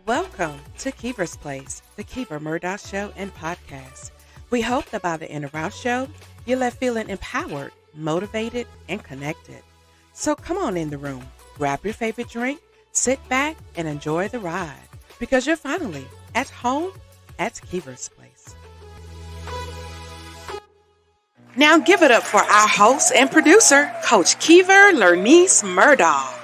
Welcome to Kiva's Place, the Kiva Murdoch Show and podcast. We hope that by the end of our show, you're left feeling empowered, motivated, and connected. So come on in the room, grab your favorite drink, sit back, and enjoy the ride because you're finally at home at Kiva's Place. Now give it up for our host and producer, Coach 𝐓𝐨𝐲𝐢𝐜 Murdoch.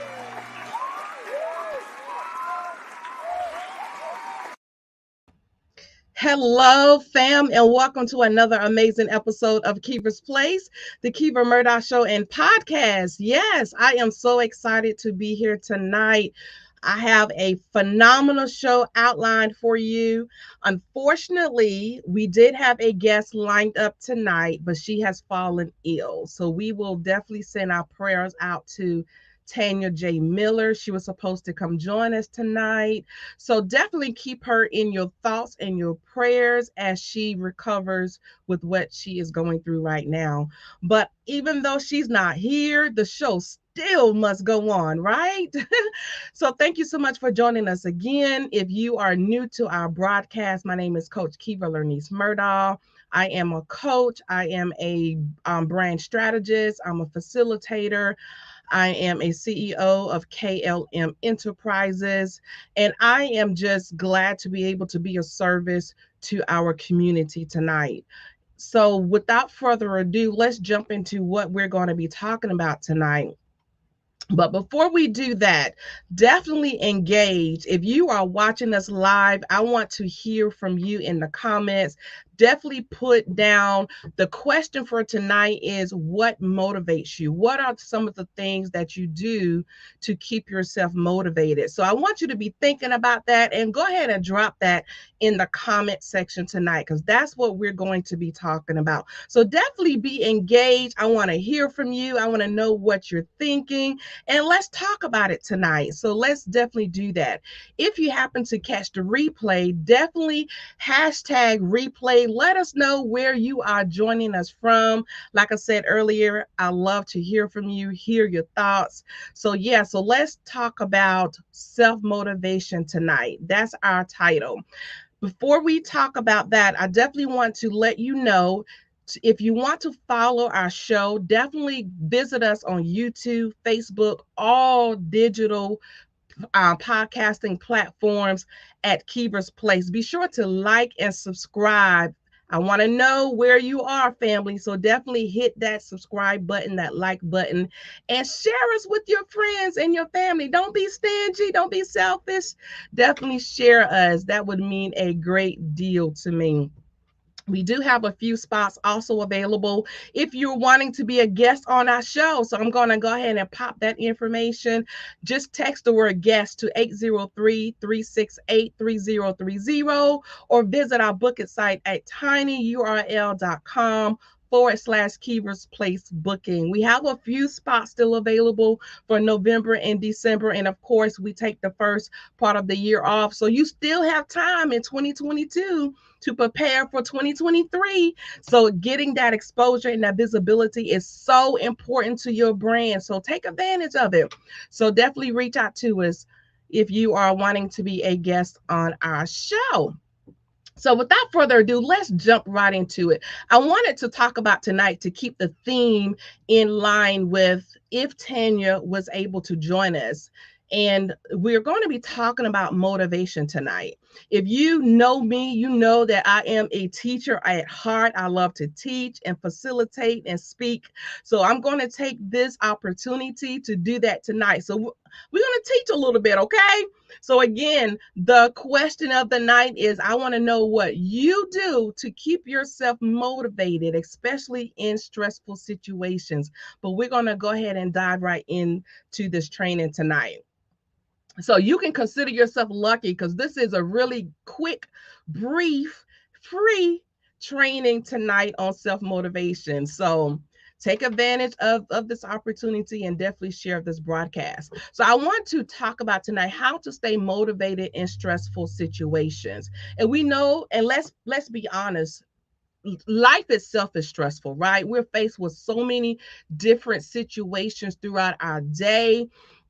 Hello, fam, and welcome to another amazing episode of Kiva's Place, the Kiva Murdoch Show and podcast. Yes, I am so excited to be here tonight. I have a phenomenal show outlined for you. Unfortunately, we did have a guest lined up tonight, but she has fallen ill. So we will definitely send our prayers out to Tanya J. Miller. She was supposed to come join us tonight. So definitely keep her in your thoughts and your prayers as she recovers with what she is going through right now. But even though she's not here, the show still must go on, right? So thank you so much for joining us again. If you are new to our broadcast, my name is Coach 𝐓𝐨𝐲𝐢𝐜 Murdoch. I am a coach. I am a brand strategist. I'm a facilitator. I am a CEO of KLM Enterprises, and I am just glad to be able to be of service to our community tonight. So without further ado, let's jump into what we're going to be talking about tonight. But before we do that, definitely engage. If you are watching us live, I want to hear from you in the comments. Definitely put down the question for tonight is what motivates you? What are some of the things that you do to keep yourself motivated? So I want you to be thinking about that and go ahead and drop that in the comment section tonight because that's what we're going to be talking about. So definitely be engaged. I want to hear from you. I want to know what you're thinking. And let's talk about it tonight. So let's definitely do that. If you happen to catch the replay, definitely hashtag replay. Let us know where you are joining us from. Like I said earlier, I love to hear from you, hear your thoughts. So let's talk about self-motivation tonight. That's our title. Before we talk about that, I definitely want to let you know if you want to follow our show, definitely visit us on YouTube, Facebook, all digital podcasting platforms at Kiva's Place. Be sure to like and subscribe. I want to know where you are, family. So definitely hit that subscribe button, that like button, and share us with your friends and your family. Don't be stingy. Don't be selfish. Definitely share us. That would mean a great deal to me. We do have a few spots also available if you're wanting to be a guest on our show. So I'm going to go ahead and pop that information. Just text the word guest to 803-368-3030 or visit our booking site at tinyurl.com/Kiva's Place booking. We have a few spots still available for November and December. And of course, we take the first part of the year off. So you still have time in 2022 to prepare for 2023. So getting that exposure and that visibility is so important to your brand. So take advantage of it. So definitely reach out to us if you are wanting to be a guest on our show. So without further ado, let's jump right into it. I wanted to talk about tonight to keep the theme in line with if Tanya was able to join us. And we're going to be talking about motivation tonight. If you know me, you know that I am a teacher at heart. I love to teach and facilitate and speak. So I'm going to take this opportunity to do that tonight. So we're going to teach a little bit, okay? So again, the question of the night is I want to know what you do to keep yourself motivated, especially in stressful situations. But we're going to go ahead and dive right into this training tonight. So you can consider yourself lucky because this is a really quick, brief, free training tonight on self-motivation. So take advantage of this opportunity and definitely share this broadcast. So I want to talk about tonight how to stay motivated in stressful situations. And we know, and let's be honest, life itself is stressful, right? We're faced with so many different situations throughout our day.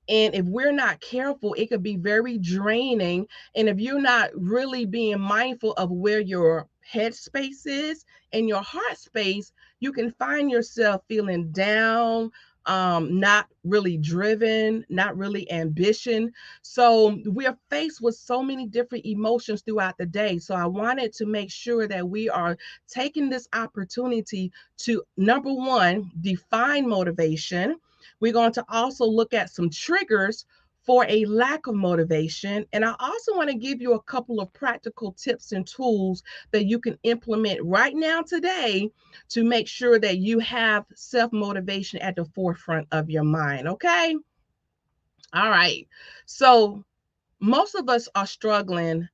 And if we're not careful, it could be very draining. And if you're not really being mindful of where your head space is and your heart space, you can find yourself feeling down, not really driven, not really ambition. So we're faced with so many different emotions throughout the day. So I wanted to make sure that we are taking this opportunity to, number one, define motivation. We're going to also look at some triggers for a lack of motivation. And I also want to give you a couple of practical tips and tools that you can implement right now today to make sure that you have self motivation at the forefront of your mind. Okay. All right. So, most of us are struggling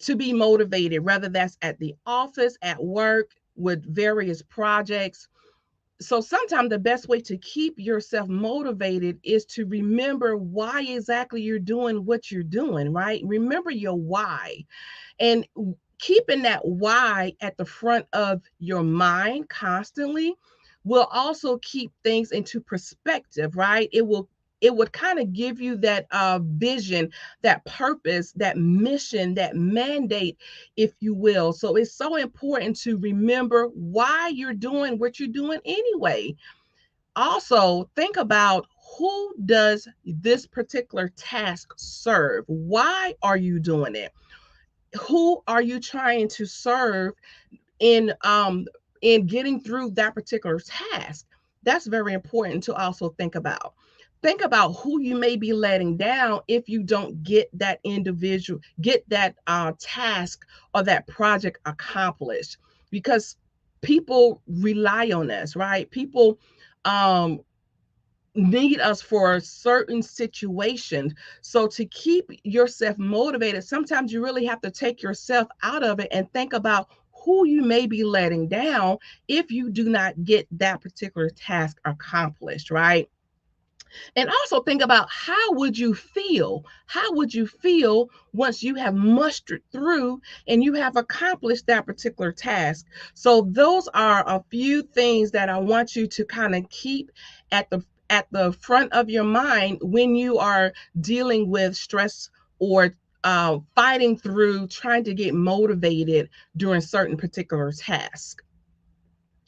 to be motivated, whether that's at the office, at work, with various projects. So sometimes the best way to keep yourself motivated is to remember why exactly you're doing what you're doing, right? Remember your why. And keeping that why at the front of your mind constantly will also keep things into perspective, right? It would kind of give you that vision, that purpose, that mission, that mandate, if you will. So it's so important to remember why you're doing what you're doing anyway. Also, think about, who does this particular task serve? Why are you doing it? Who are you trying to serve in getting through that particular task? That's very important to also think about. Think about who you may be letting down if you don't get that task or that project accomplished, because people rely on us, right? People um need us for certain situations. So to keep yourself motivated, sometimes you really have to take yourself out of it and think about who you may be letting down if you do not get that particular task accomplished, right? And also think about, how would you feel? How would you feel once you have mustered through and you have accomplished that particular task? So those are a few things that I want you to kind of keep at the front of your mind when you are dealing with stress or fighting through trying to get motivated during certain particular tasks.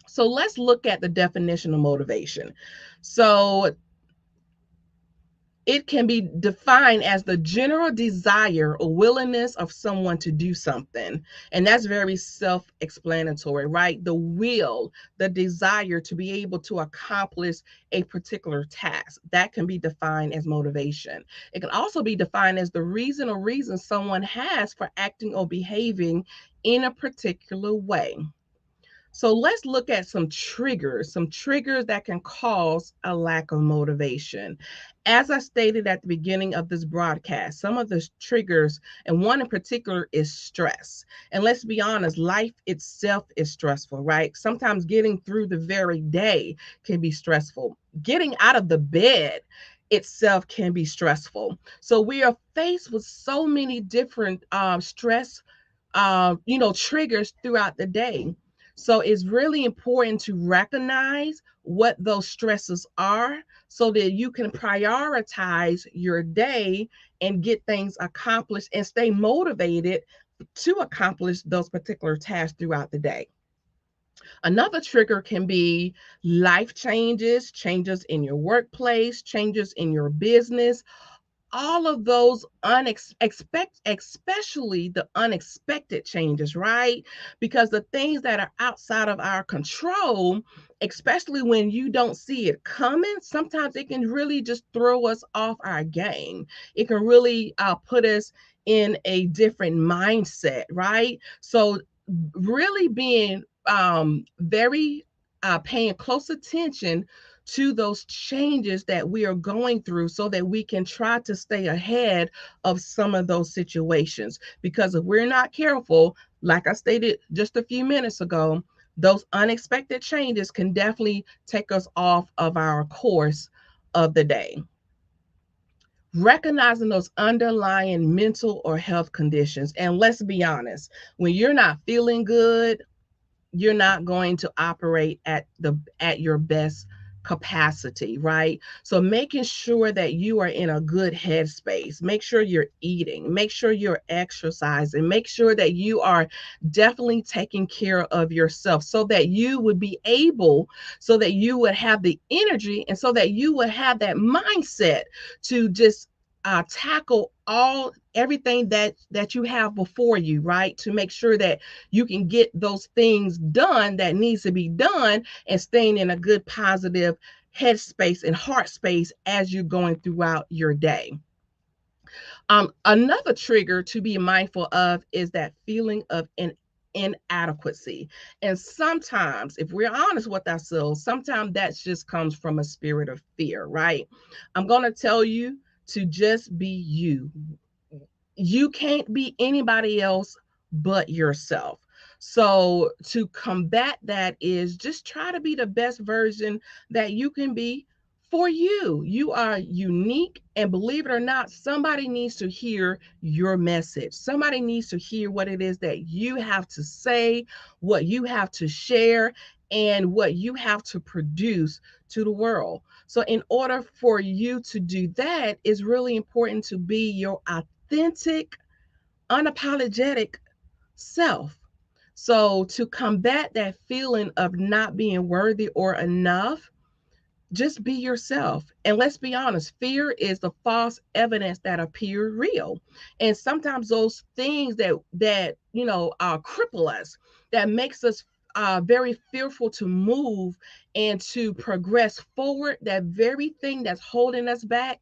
So let's look at the definition of motivation. So it can be defined as the general desire or willingness of someone to do something. And that's very self explanatory, right? The will, the desire to be able to accomplish a particular task. That can be defined as motivation. It can also be defined as the reason or reasons someone has for acting or behaving in a particular way. So let's look at some triggers that can cause a lack of motivation. As I stated at the beginning of this broadcast, some of the triggers, and one in particular, is stress. And let's be honest, life itself is stressful, right? Sometimes getting through the very day can be stressful. Getting out of the bed itself can be stressful. So we are faced with so many different stress triggers throughout the day. So it's really important to recognize what those stresses are so that you can prioritize your day and get things accomplished and stay motivated to accomplish those particular tasks throughout the day. Another trigger can be life changes, changes in your workplace, changes in your business, all of those unexpected, especially the unexpected changes, right? Because the things that are outside of our control, especially when you don't see it coming, sometimes it can really just throw us off our game. It can really put us in a different mindset, right? So really being very paying close attention to those changes that we are going through so that we can try to stay ahead of some of those situations. Because if we're not careful, like I stated just a few minutes ago, those unexpected changes can definitely take us off of our course of the day. Recognizing those underlying mental or health conditions. And let's be honest, when you're not feeling good, you're not going to operate at your best capacity, right? So making sure that you are in a good headspace, make sure you're eating, make sure you're exercising, make sure that you are definitely taking care of yourself so that you would be able, so that you would have the energy and so that you would have that mindset to just tackle everything that you have before you, right? To make sure that you can get those things done that needs to be done and staying in a good positive headspace and heart space as you're going throughout your day. Another trigger to be mindful of is that feeling of inadequacy. And sometimes, if we're honest with ourselves, sometimes that just comes from a spirit of fear, right? I'm going to tell you to just be you. You can't be anybody else but yourself. So to combat that is just try to be the best version that you can be for you. You are unique, and believe it or not, somebody needs to hear your message. Somebody needs to hear what it is that you have to say, what you have to share, and what you have to produce to the world. So in order for you to do that, it's really important to be your authentic, unapologetic self. So, to combat that feeling of not being worthy or enough, just be yourself. And let's be honest, fear is the false evidence that appear real. And sometimes those things that cripple us, that makes us very fearful to move and to progress forward, that very thing that's holding us back,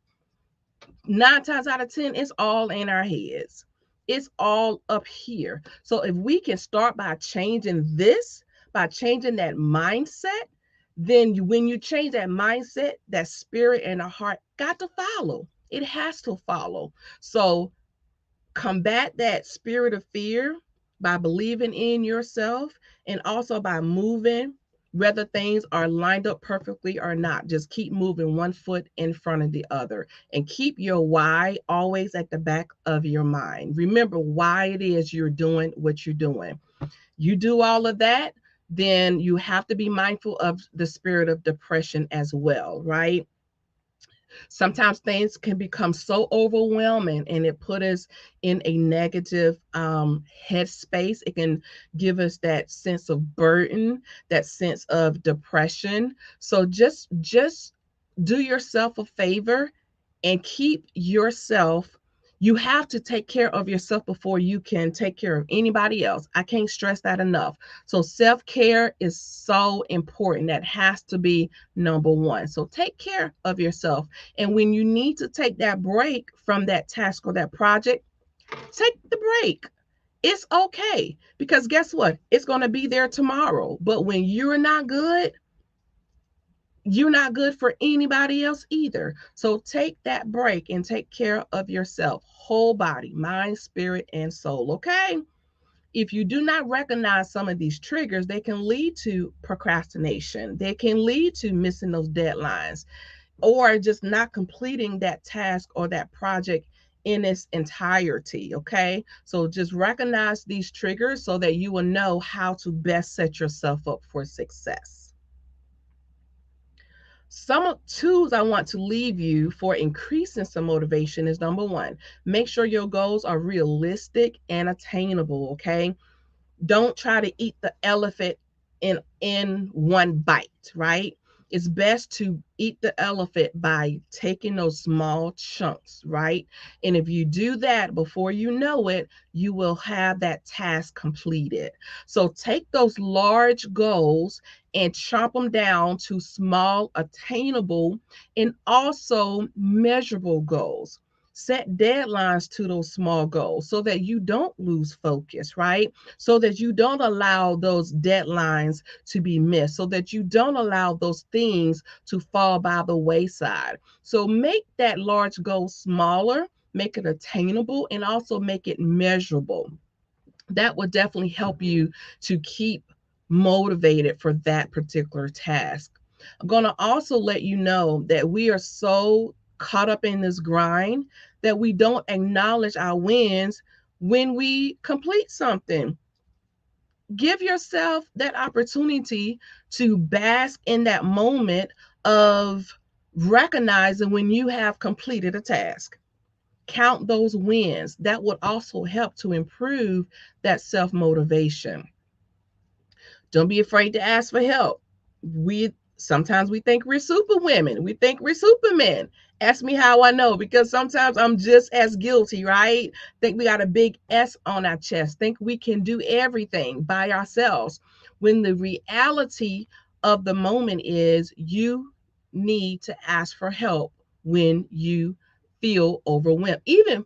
9 times out of 10, it's all in our heads. It's all up here. So if we can start by changing this, by changing that mindset, then when you change that mindset, that spirit and the heart got to follow. It has to follow. So combat that spirit of fear by believing in yourself and also by moving, whether things are lined up perfectly or not. Just keep moving one foot in front of the other and keep your why always at the back of your mind. Remember why it is you're doing what you're doing. You do all of that, then you have to be mindful of the spirit of depression as well, right? Sometimes things can become so overwhelming and it put us in a negative headspace. It can give us that sense of burden, that sense of depression. So just do yourself a favor and keep yourself. You have to take care of yourself before you can take care of anybody else. I can't stress that enough. So self-care is so important. That has to be number one. So take care of yourself. And when you need to take that break from that task or that project, take the break. It's okay, because guess what? It's going to be there tomorrow. But when you're not good for anybody else either. So take that break and take care of yourself, whole body, mind, spirit, and soul. Okay. If you do not recognize some of these triggers, they can lead to procrastination. They can lead to missing those deadlines or just not completing that task or that project in its entirety. Okay. So just recognize these triggers so that you will know how to best set yourself up for success. Some tools I want to leave you for increasing some motivation is number one, make sure your goals are realistic and attainable. Okay. Don't try to eat the elephant in one bite, right? It's best to eat the elephant by taking those small chunks, right? And if you do that, before you know it, you will have that task completed. So take those large goals and chop them down to small, attainable, and also measurable goals. Set deadlines to those small goals so that you don't lose focus, right? So that you don't allow those deadlines to be missed, so that you don't allow those things to fall by the wayside. So make that large goal smaller, make it attainable, and also make it measurable. That will definitely help you to keep motivated for that particular task. I'm going to also let you know that we are so caught up in this grind that we don't acknowledge our wins when we complete something. Give yourself that opportunity to bask in that moment of recognizing when you have completed a task. Count those wins. That would also help to improve that self motivation. Don't be afraid to ask for help. We sometimes we think we're super women. We think we're supermen. Ask me how I know, because sometimes I'm just as guilty, right? Think we got a big S on our chest. Think we can do everything by ourselves. When the reality of the moment is you need to ask for help when you feel overwhelmed. Even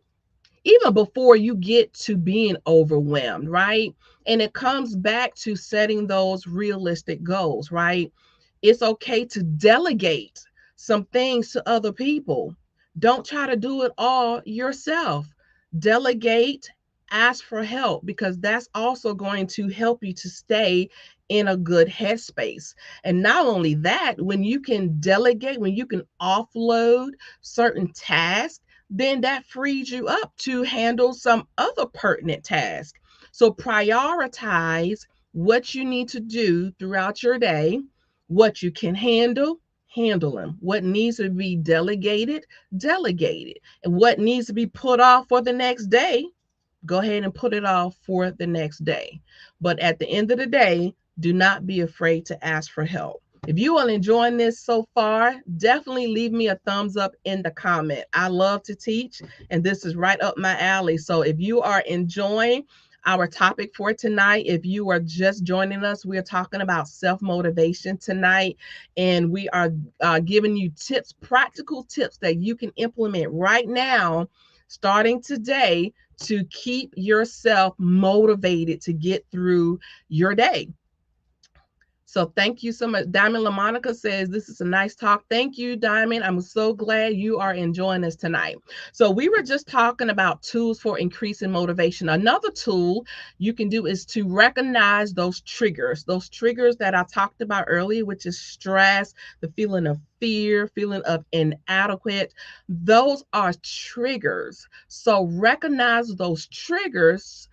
before you get to being overwhelmed, right? And it comes back to setting those realistic goals, right? It's okay to delegate some things to other people. Don't try to do it all yourself. Delegate, ask for help, because that's also going to help you to stay in a good headspace. And not only that, when you can delegate, when you can offload certain tasks, then that frees you up to handle some other pertinent task. So prioritize what you need to do throughout your day, what you can handle, handle them. What needs to be delegated, delegate it. And what needs to be put off for the next day, go ahead and put it off for the next day. But at the end of the day, do not be afraid to ask for help. If you are enjoying this so far, definitely leave me a thumbs up in the comment. I love to teach, and this is right up my alley. So if you are enjoying our topic for tonight, if you are just joining us, we are talking about self-motivation tonight, and we are giving you tips, practical tips that you can implement right now, starting today, to keep yourself motivated to get through your day. So thank you so much. Diamond LaMonica says, this is a nice talk. Thank you, Diamond. I'm so glad you are enjoying this tonight. So we were just talking about tools for increasing motivation. Another tool you can do is to recognize those triggers that I talked about earlier, which is stress, the feeling of fear, feeling of inadequate. Those are triggers. So recognize those triggers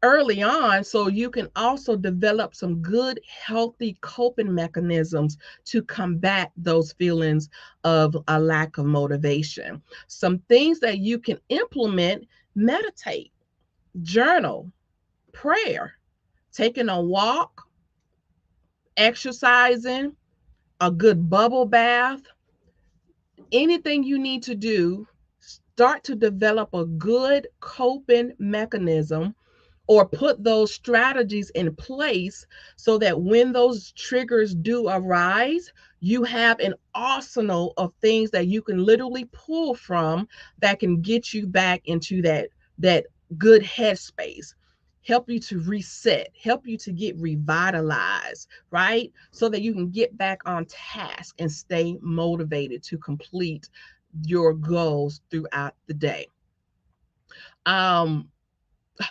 early on, so you can also develop some good healthy coping mechanisms to combat those feelings of a lack of motivation. Some things that you can implement: meditate, journal, prayer, taking a walk, exercising, a good bubble bath. Anything you need to do, start to develop a good coping mechanism, or put those strategies in place, so that when those triggers do arise, you have an arsenal of things that you can literally pull from, that can get you back into that good headspace, help you to reset, help you to get revitalized, right? So that you can get back on task and stay motivated to complete your goals throughout the day. Um,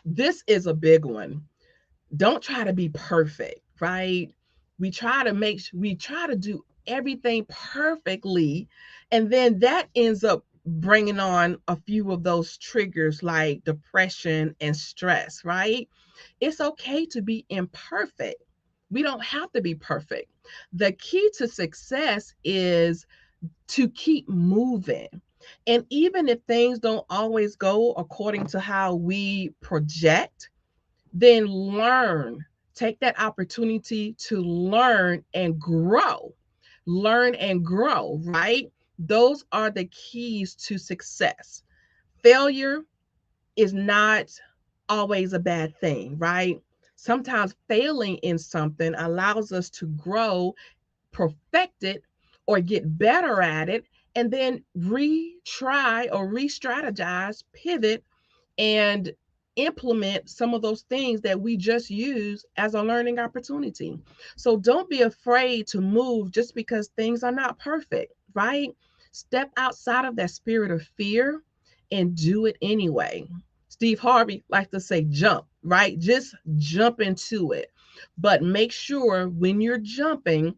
this is a big one. Don't try to be perfect, right? We try to do everything perfectly, and then that ends up bringing on a few of those triggers like depression and stress, right? It's okay to be imperfect. We don't have to be perfect. The key to success is to keep moving. And even if things don't always go according to how we project, then learn. Take that opportunity to learn and grow. Learn and grow, right? Those are the keys to success. Failure is not always a bad thing, right? Sometimes failing in something allows us to grow, perfect it, or get better at it, and then retry or re strategize, pivot, and implement some of those things that we just use as a learning opportunity. So don't be afraid to move just because things are not perfect, right? Step outside of that spirit of fear and do it anyway. Steve Harvey likes to say jump, right? Just jump into it. But make sure when you're jumping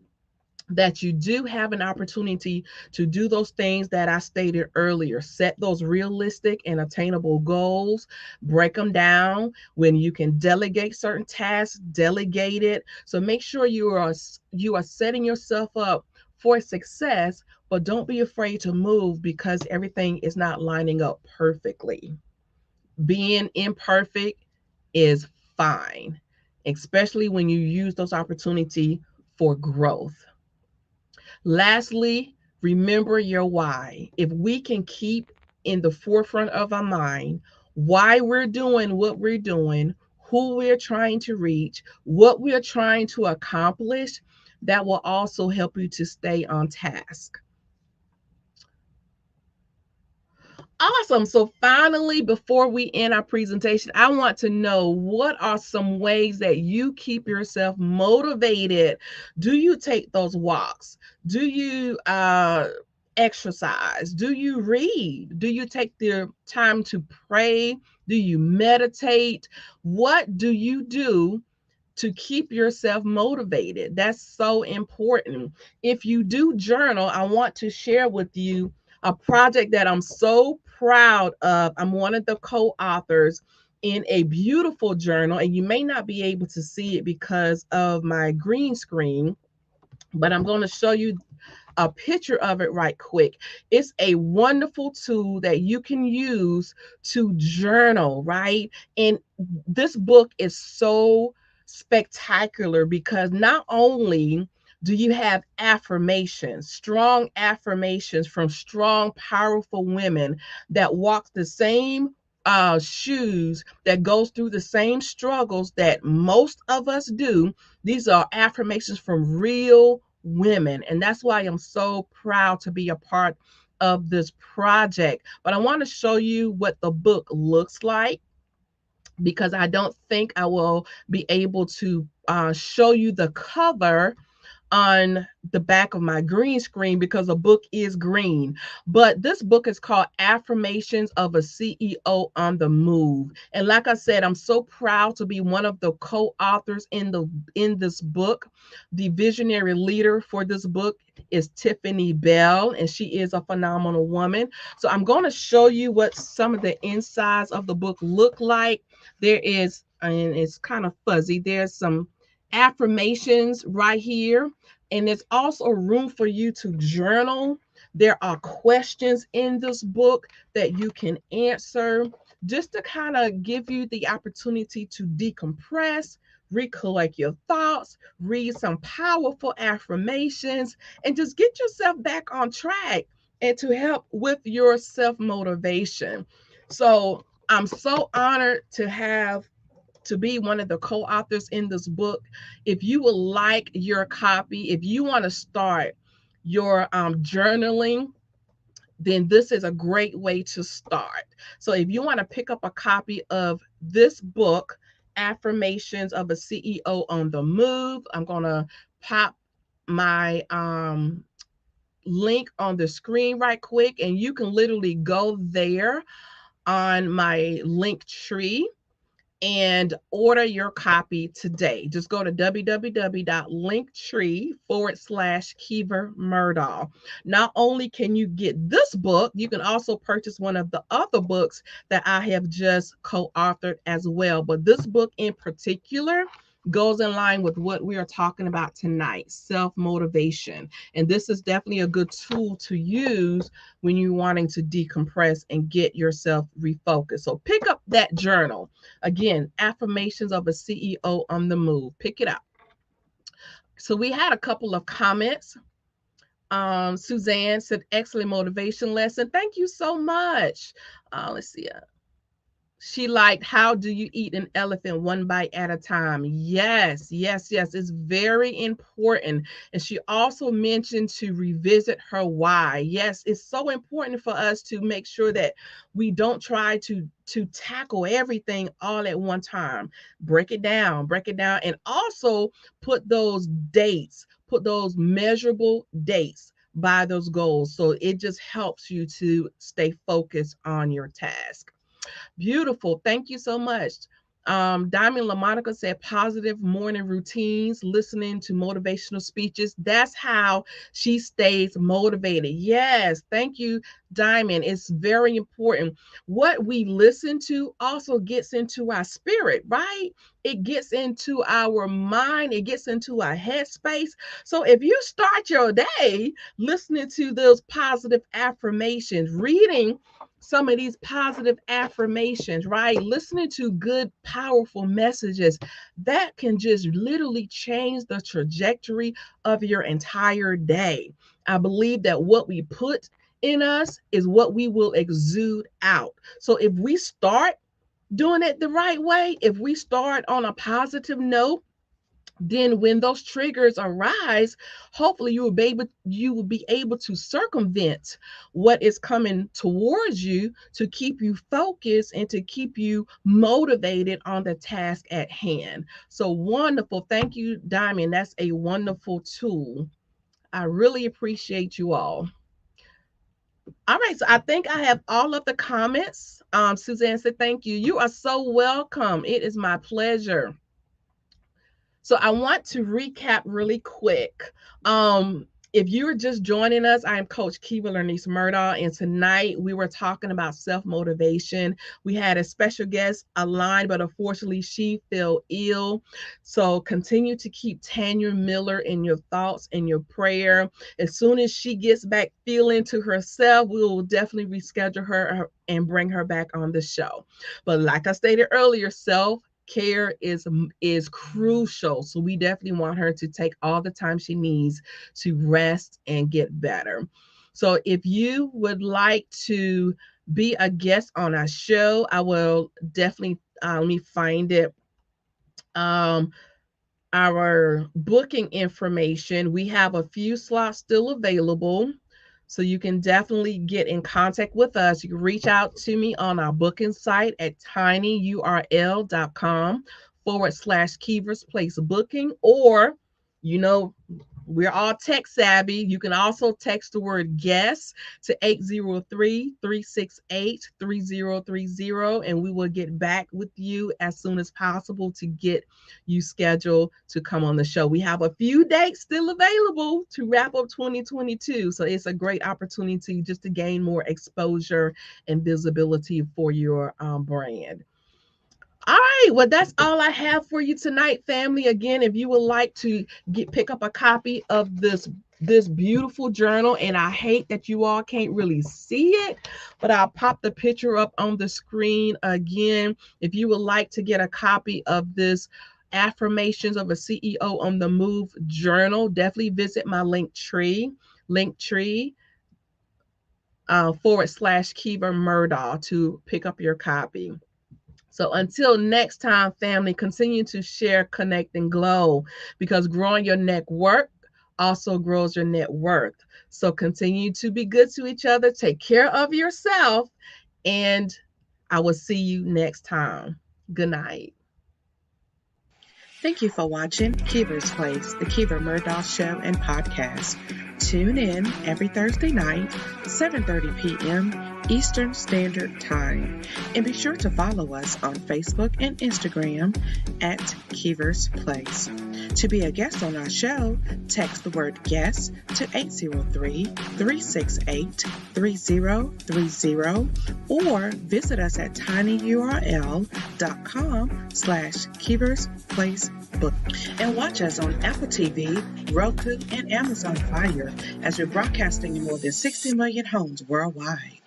that you do have an opportunity to do those things that I stated earlier. Set those realistic and attainable goals, break them down. When you can delegate certain tasks, delegate it. So make sure you are setting yourself up for success, but don't be afraid to move because everything is not lining up perfectly. Being imperfect is fine, especially when you use those opportunities for growth. Lastly, remember your why. If we can keep in the forefront of our mind why we're doing what we're doing, who we're trying to reach, what we're trying to accomplish, that will also help you to stay on task. Awesome. So finally, before we end our presentation, I want to know what are some ways that you keep yourself motivated? Do you take those walks? Do you exercise? Do you read? Do you take the time to pray? Do you meditate? What do you do to keep yourself motivated? That's so important. If you do journal, I want to share with you a project that I'm so proud of. I'm one of the co-authors in a beautiful journal, and you may not be able to see it because of my green screen, but I'm going to show you a picture of it right quick. It's a wonderful tool that you can use to journal, right? And this book is so spectacular because not only do you have affirmations, strong affirmations from strong, powerful women that walk the same shoes, that goes through the same struggles that most of us do. These are affirmations from real women. And that's why I'm so proud to be a part of this project. But I want to show you what the book looks like because I don't think I will be able to show you the cover on the back of my green screen because the book is green. But this book is called Affirmations of a CEO on the Move. And like I said, I'm so proud to be one of the co-authors in this book. The visionary leader for this book is Tiffany Bell, and she is a phenomenal woman. So I'm going to show you what some of the insides of the book look like. There is, and it's kind of fuzzy, there's some affirmations right here. And there's also room for you to journal. There are questions in this book that you can answer just to kind of give you the opportunity to decompress, recollect your thoughts, read some powerful affirmations, and just get yourself back on track and to help with your self motivation. So I'm so honored to be one of the co-authors in this book. If you would like your copy, if you want to start your journaling, then this is a great way to start. So if you want to pick up a copy of this book, Affirmations of a CEO on the Move, I'm going to pop my link on the screen right quick, and you can literally go there on my link tree and order your copy today. Just go to www.linktree/Kiva Murdaugh. Not only can you get this book, you can also purchase one of the other books that I have just co-authored as well. But this book in particular goes in line with what we are talking about tonight, self-motivation. And this is definitely a good tool to use when you're wanting to decompress and get yourself refocused. So pick up that journal. Again, Affirmations of a CEO on the Move. Pick it up. So we had a couple of comments. Suzanne said, excellent motivation lesson. Thank you so much. Let's see. She liked, how do you eat an elephant one bite at a time? Yes, yes, yes. It's very important. And she also mentioned to revisit her why. Yes, it's so important for us to make sure that we don't try to tackle everything all at one time. Break it down, and also put those dates, put those measurable dates by those goals. So it just helps you to stay focused on your task. Beautiful. Thank you so much. Diamond LaMonica said positive morning routines, listening to motivational speeches. That's how she stays motivated. Yes. Thank you, Diamond, it's very important. What we listen to also gets into our spirit, right? It gets into our mind, it gets into our headspace. So if you start your day listening to those positive affirmations, reading some of these positive affirmations, right? Listening to good, powerful messages that can just literally change the trajectory of your entire day. I believe that what we put in us is what we will exude out. So if we start doing it the right way, if we start on a positive note, then when those triggers arise, hopefully you will be able to circumvent what is coming towards you to keep you focused and to keep you motivated on the task at hand. So wonderful. Thank you, Diamond. That's a wonderful tool. I really appreciate you all. All right, so I think I have all of the comments. Suzanne said, thank you. You are so welcome. It is my pleasure. So I want to recap really quick. If you're just joining us, I am Coach 𝐓𝐨𝐲𝐢𝐜, and tonight we were talking about self-motivation. We had a special guest, Aline, but unfortunately she fell ill. So continue to keep Tanya Miller in your thoughts and your prayer. As soon as she gets back feeling to herself, we will definitely reschedule her and bring her back on the show. But like I stated earlier, care is crucial. So we definitely want her to take all the time she needs to rest and get better. So if you would like to be a guest on our show, I will definitely let me find it. Our booking information, we have a few slots still available. So you can definitely get in contact with us. You can reach out to me on our booking site at tinyurl.com/𝐓𝐨𝐲𝐢𝐜 Place Booking, or, you know, we're all tech savvy. You can also text the word guest to 803-368-3030, and we will get back with you as soon as possible to get you scheduled to come on the show. We have a few dates still available to wrap up 2022. So it's a great opportunity just to gain more exposure and visibility for your brand. All right, well, that's all I have for you tonight, family. Again, if you would like to pick up a copy of this beautiful journal, and I hate that you all can't really see it, but I'll pop the picture up on the screen again. If you would like to get a copy of this Affirmations of a CEO on the Move journal, definitely visit my linktree /𝐓𝐸𝐴 to pick up your copy. So until next time, family, continue to share, connect, and glow, because growing your network also grows your net worth. So continue to be good to each other, take care of yourself, and I will see you next time. Good night. Thank you for watching 𝐓𝐸's Place, the 𝐓𝐸 Murdaugh Show and Podcast. Tune in every Thursday night, 7:30 p.m. Eastern Standard Time. And be sure to follow us on Facebook and Instagram at 𝐓𝐸's Place. To be a guest on our show, text the word guest to 803-368-3030 or visit us at tinyurl.com/𝐓𝐸's Place Book. And watch us on Apple TV, Roku, and Amazon Fire as we're broadcasting in more than 60 million homes worldwide.